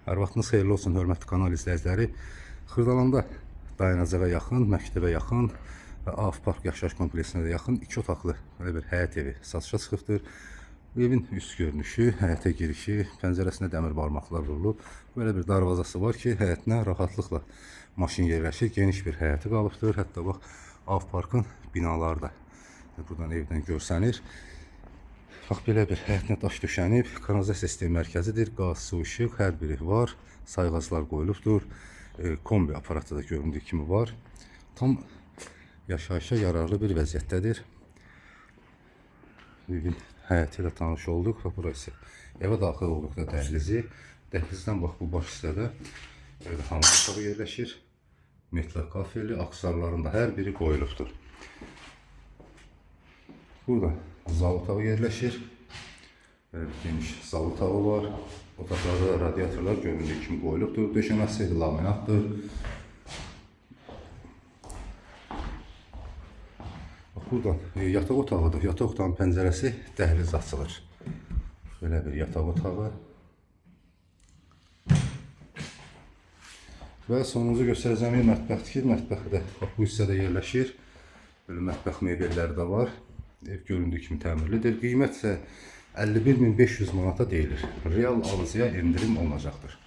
Hər vaxtınız xeyirli olsun, hörmətli kanal izləyiciləri. Xırdalanda dayanacağa yaxın, məktəbə yaxın və Af Park yaşayış kompleksinə də yaxın 2 otaqlı belə bir həyət evi satışa çıxıbdır. Bu evin üst görünüşü, həyətə girişi, pəncərəsinə dəmir barmaqlar vurulub. Belə bir darvazası var ki, həyətinə rahatlıqla maşın yerləşir. Geniş bir həyəti qalıbdır. Hətta bax, Af Parkın binaları da buradan evdən görsənir. Bax, belə bir həyətinə daş döşənib, kanalizasiya sistemi mərkəzidir, qaz, su, işıq hər biri var, sayğaclar qoyulubdur, kombi aparatı da göründüyü kimi var. Tam yaşayışa yararlı bir vəziyyətdədir. Evin həyəti ilə tanış olduq və burası evə daxil olduqda dəhlizi. Dəhlizdən bax, bu baş hissədə hamam otağı yerləşir. Metlaq kafeli, aksarlarında hər biri qoyulubdur. Burada zal otağı yerləşir. Böyle bir geniş zal otağı var. Otaqlarda radiatorlar göründüyü kimi qoyulubdur. Döşəməsi laminatdır. Buradan yataq otağıdır. Yataq otağının pəncərəsi dəhliz açılır. Böyle bir yataq otağı. Və sonuncu göstərəcəyim mətbəxdir ki, mətbəxdə bu hissədə yerləşir. Böyle mətbəx mebelləri də var. Ev göründüyü kimi təmirlidir. Qiymət isə 51.500 manata deyilir. Real alıcıya endirim olunacaqdır.